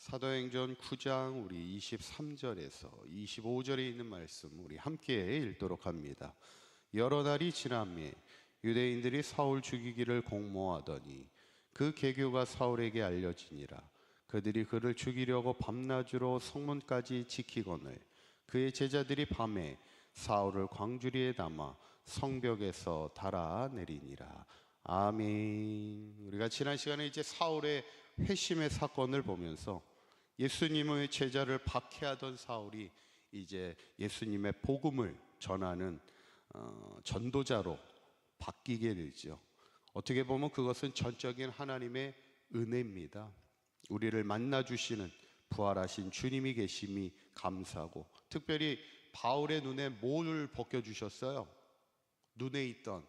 사도행전 9장 우리 23절에서 25절에 있는 말씀 우리 함께 읽도록 합니다. 여러 날이 지나매 유대인들이 사울 죽이기를 공모하더니 그 계교가 사울에게 알려지니라. 그들이 그를 죽이려고 밤낮으로 성문까지 지키거늘 그의 제자들이 밤에 사울을 광주리에 담아 성벽에서 달아내리니라. 아멘. 우리가 지난 시간에 이제 사울의 회심의 사건을 보면서 예수님의 제자를 박해하던 사울이 이제 예수님의 복음을 전하는 전도자로 바뀌게 되죠. 어떻게 보면 그것은 전적인 하나님의 은혜입니다. 우리를 만나주시는 부활하신 주님이 계심이 감사하고, 특별히 바울의 눈에 뭘 벗겨주셨어요? 눈에 있던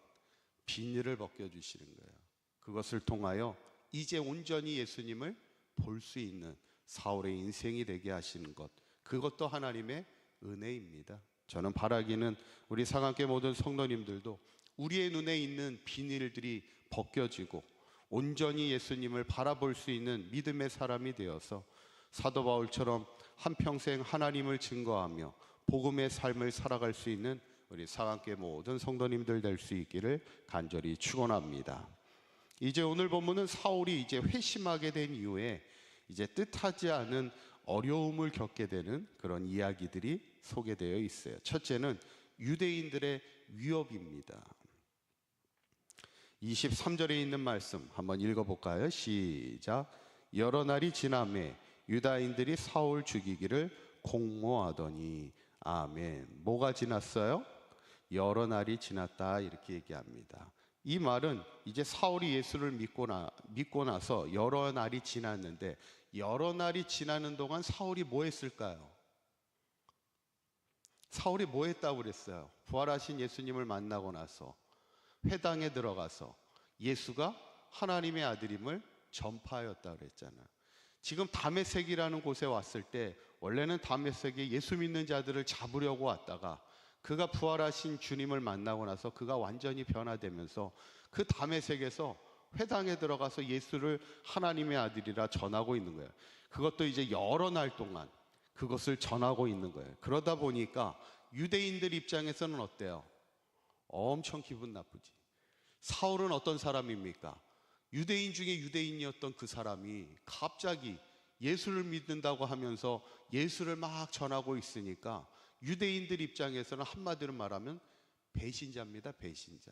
비늘을 벗겨주시는 거예요. 그것을 통하여 이제 온전히 예수님을 볼 수 있는 사울의 인생이 되게 하시는 것, 그것도 하나님의 은혜입니다. 저는 바라기는 우리 상한교 모든 성도님들도 우리의 눈에 있는 비닐들이 벗겨지고 온전히 예수님을 바라볼 수 있는 믿음의 사람이 되어서 사도 바울처럼 한평생 하나님을 증거하며 복음의 삶을 살아갈 수 있는 우리 상한교 모든 성도님들 될 수 있기를 간절히 축원합니다. 이제 오늘 본문은 사울이 이제 회심하게 된 이후에 이제 뜻하지 않은 어려움을 겪게 되는 그런 이야기들이 소개되어 있어요. 첫째는 유대인들의 위협입니다. 23절에 있는 말씀 한번 읽어볼까요? 시작. 여러 날이 지나매 유다인들이 사울 죽이기를 공모하더니. 아멘. 뭐가 지났어요? 여러 날이 지났다, 이렇게 얘기합니다. 이 말은 이제 사울이 예수를 믿고 나서 여러 날이 지났는데, 여러 날이 지나는 동안 사울이 뭐 했을까요? 사울이 뭐 했다고 그랬어요? 부활하신 예수님을 만나고 나서 회당에 들어가서 예수가 하나님의 아들임을 전파하였다고 그랬잖아요. 지금 다메섹이라는 곳에 왔을 때 원래는 다메섹에 예수 믿는 자들을 잡으려고 왔다가 그가 부활하신 주님을 만나고 나서 그가 완전히 변화되면서 그 다메섹에서 회당에 들어가서 예수를 하나님의 아들이라 전하고 있는 거예요. 그것도 이제 여러 날 동안 그것을 전하고 있는 거예요. 그러다 보니까 유대인들 입장에서는 어때요? 엄청 기분 나쁘지. 사울은 어떤 사람입니까? 유대인 중에 유대인이었던 그 사람이 갑자기 예수를 믿는다고 하면서 예수를 막 전하고 있으니까 유대인들 입장에서는 한마디로 말하면 배신자입니다. 배신자.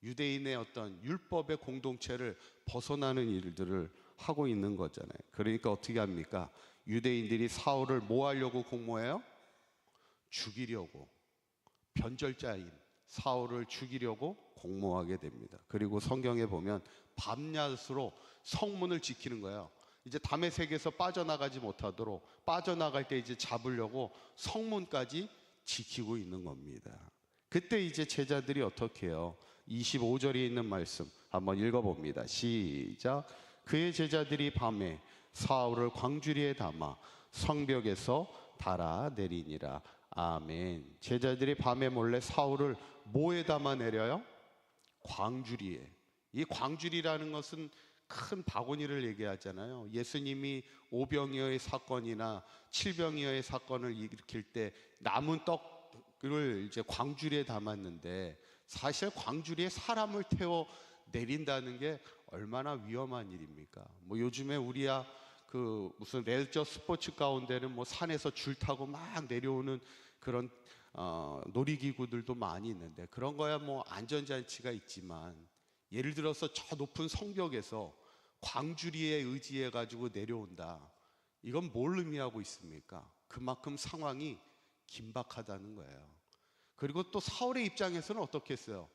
유대인의 어떤 율법의 공동체를 벗어나는 일들을 하고 있는 거잖아요. 그러니까 어떻게 합니까? 유대인들이 사울을 뭐 하려고 공모해요? 죽이려고. 변절자인 사울을 죽이려고 공모하게 됩니다. 그리고 성경에 보면 밤낮으로 성문을 지키는 거예요. 이제 다메섹에서 빠져나가지 못하도록, 빠져나갈 때 이제 잡으려고 성문까지 지키고 있는 겁니다. 그때 이제 제자들이 어떻게 해요? 25절에 있는 말씀 한번 읽어봅니다. 시작. 그의 제자들이 밤에 사울을 광주리에 담아 성벽에서 달아내리니라. 아멘. 제자들이 밤에 몰래 사울을 뭐에 담아 내려요? 광주리에. 이 광주리라는 것은 큰 바구니를 얘기하잖아요. 예수님이 오병이어의 사건이나 칠병이어의 사건을 일으킬 때 남은 떡을 이제 광주리에 담았는데, 사실 광주리에 사람을 태워 내린다는 게 얼마나 위험한 일입니까? 뭐 요즘에 우리야 그 무슨 레저 스포츠 가운데는 뭐 산에서 줄 타고 막 내려오는 그런 놀이기구들도 많이 있는데, 그런 거야 뭐 안전장치가 있지만, 예를 들어서 저 높은 성벽에서 광주리에 의지해 가지고 내려온다. 이건 뭘 의미하고 있습니까? 그만큼 상황이 긴박하다는 거예요. 그리고 또 사울의 입장에서는 어떻게 했어요?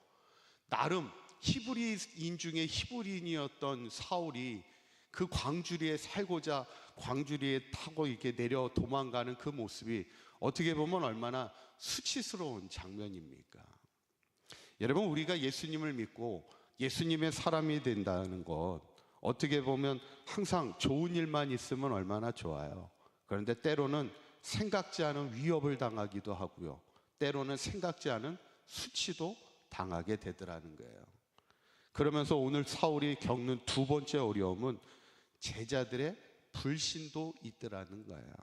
나름 히브리인 중에 히브리인이었던 사울이 그 광주리에 살고자 광주리에 타고 이렇게 내려 도망가는 그 모습이 어떻게 보면 얼마나 수치스러운 장면입니까? 여러분, 우리가 예수님을 믿고 예수님의 사람이 된다는 것, 어떻게 보면 항상 좋은 일만 있으면 얼마나 좋아요. 그런데 때로는 생각지 않은 위협을 당하기도 하고요, 때로는 생각지 않은 수치도 당하게 되더라는 거예요. 그러면서 오늘 사울이 겪는 두 번째 어려움은 제자들의 불신도 있더라는 거예요.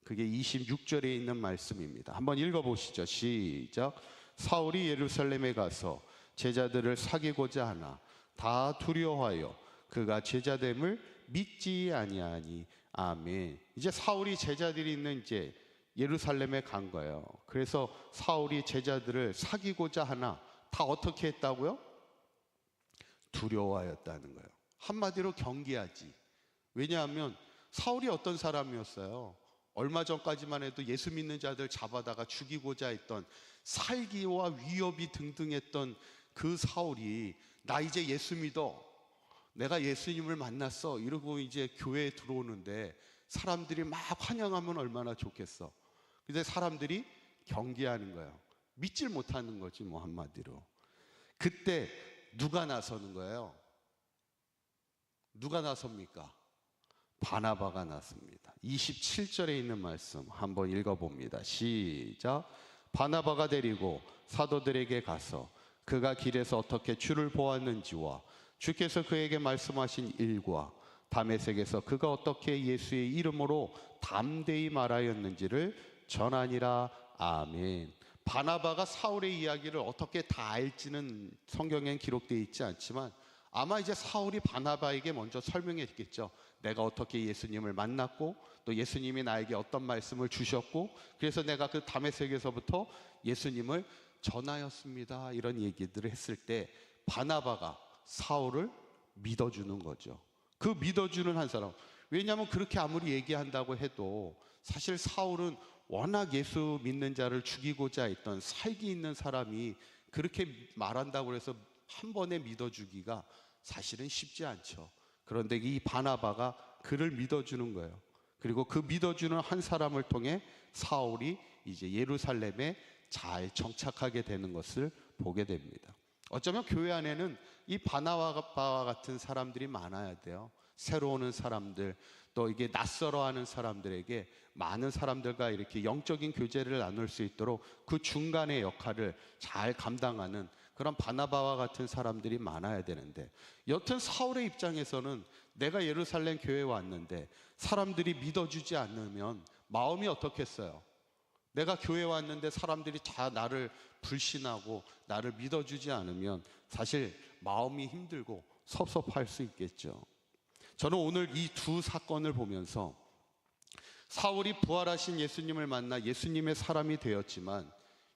그게 26절에 있는 말씀입니다. 한번 읽어보시죠. 시작. 사울이 예루살렘에 가서 제자들을 사귀고자 하나 다 두려워하여 그가 제자됨을 믿지 아니하니. 아멘. 이제 사울이 제자들이 있는 이제 예루살렘에 간 거예요. 그래서 사울이 제자들을 사귀고자 하나 다 어떻게 했다고요? 두려워하였다는 거예요. 한마디로 경계하지. 왜냐하면 사울이 어떤 사람이었어요? 얼마 전까지만 해도 예수 믿는 자들 잡아다가 죽이고자 했던, 살기와 위협이 등등했던 그 사울이 나 이제 예수 믿어, 내가 예수님을 만났어 이러고 이제 교회에 들어오는데 사람들이 막 환영하면 얼마나 좋겠어. 근데 사람들이 경계하는 거예요. 믿질 못하는 거지 뭐 한마디로. 그때 누가 나서는 거예요? 누가 나섭니까? 바나바가 나섭니다. 27절에 있는 말씀 한번 읽어봅니다. 시작. 바나바가 데리고 사도들에게 가서 그가 길에서 어떻게 주를 보았는지와 주께서 그에게 말씀하신 일과 다메섹에서 그가 어떻게 예수의 이름으로 담대히 말하였는지를 전하니라. 아멘. 바나바가 사울의 이야기를 어떻게 다 알지는 성경엔 기록되어 있지 않지만 아마 이제 사울이 바나바에게 먼저 설명했겠죠. 내가 어떻게 예수님을 만났고 또 예수님이 나에게 어떤 말씀을 주셨고 그래서 내가 그 다메섹에서부터 예수님을 전하였습니다. 이런 얘기들을 했을 때 바나바가 사울을 믿어주는 거죠. 그 믿어주는 한 사람. 왜냐하면 그렇게 아무리 얘기한다고 해도 사실 사울은 워낙 예수 믿는 자를 죽이고자 했던 살기 있는 사람이 그렇게 말한다고 해서 한 번에 믿어주기가 사실은 쉽지 않죠. 그런데 이 바나바가 그를 믿어주는 거예요. 그리고 그 믿어주는 한 사람을 통해 사울이 이제 예루살렘에 잘 정착하게 되는 것을 보게 됩니다. 어쩌면 교회 안에는 이 바나바와 같은 사람들이 많아야 돼요. 새로 오는 사람들, 또 이게 낯설어하는 사람들에게 많은 사람들과 이렇게 영적인 교제를 나눌 수 있도록 그 중간의 역할을 잘 감당하는 그런 바나바와 같은 사람들이 많아야 되는데, 여튼 사울의 입장에서는 내가 예루살렘 교회에 왔는데 사람들이 믿어주지 않으면 마음이 어떻겠어요? 내가 교회에 왔는데 사람들이 다 나를 불신하고 나를 믿어주지 않으면 사실 마음이 힘들고 섭섭할 수 있겠죠. 저는 오늘 이 두 사건을 보면서 사울이 부활하신 예수님을 만나 예수님의 사람이 되었지만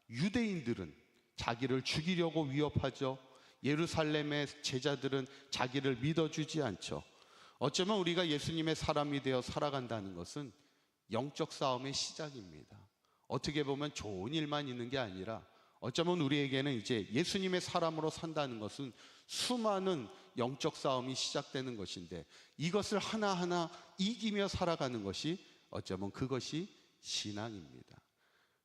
유대인들은 자기를 죽이려고 위협하죠. 예루살렘의 제자들은 자기를 믿어주지 않죠. 어쩌면 우리가 예수님의 사람이 되어 살아간다는 것은 영적 싸움의 시작입니다. 어떻게 보면 좋은 일만 있는 게 아니라 어쩌면 우리에게는 이제 예수님의 사람으로 산다는 것은 수많은 영적 싸움이 시작되는 것인데, 이것을 하나하나 이기며 살아가는 것이 어쩌면 그것이 신앙입니다.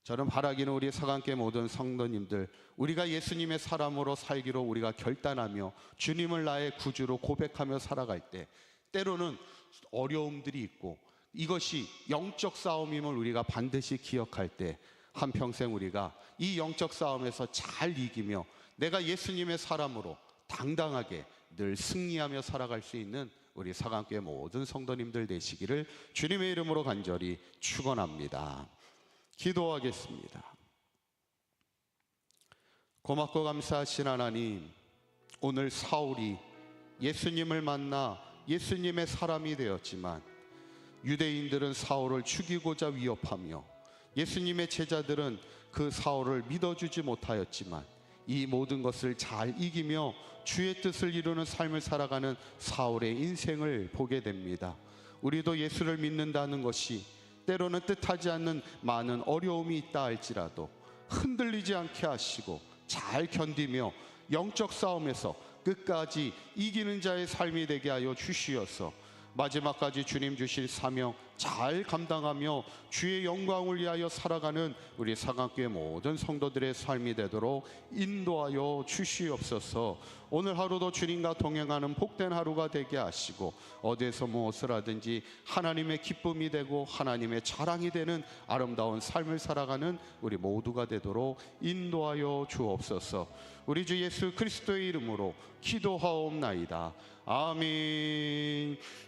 저는 바라기는 우리 사강교회 모든 성도님들, 우리가 예수님의 사람으로 살기로 우리가 결단하며 주님을 나의 구주로 고백하며 살아갈 때 때로는 어려움들이 있고 이것이 영적 싸움임을 우리가 반드시 기억할 때 한평생 우리가 이 영적 싸움에서 잘 이기며 내가 예수님의 사람으로 당당하게 늘 승리하며 살아갈 수 있는 우리 사강교회 모든 성도님들 되시기를 주님의 이름으로 간절히 축원합니다. 기도하겠습니다. 고맙고 감사하신 하나님, 오늘 사울이 예수님을 만나 예수님의 사람이 되었지만 유대인들은 사울을 죽이고자 위협하며 예수님의 제자들은 그 사울을 믿어주지 못하였지만 이 모든 것을 잘 이기며 주의 뜻을 이루는 삶을 살아가는 사울의 인생을 보게 됩니다. 우리도 예수를 믿는다는 것이 때로는 뜻하지 않는 많은 어려움이 있다 할지라도 흔들리지 않게 하시고 잘 견디며 영적 싸움에서 끝까지 이기는 자의 삶이 되게 하여 주시어서 마지막까지 주님 주실 사명 잘 감당하며 주의 영광을 위하여 살아가는 우리 사강교회 모든 성도들의 삶이 되도록 인도하여 주시옵소서. 오늘 하루도 주님과 동행하는 복된 하루가 되게 하시고 어디에서 무엇을 하든지 하나님의 기쁨이 되고 하나님의 자랑이 되는 아름다운 삶을 살아가는 우리 모두가 되도록 인도하여 주옵소서. 우리 주 예수 그리스도의 이름으로 기도하옵나이다. 아멘.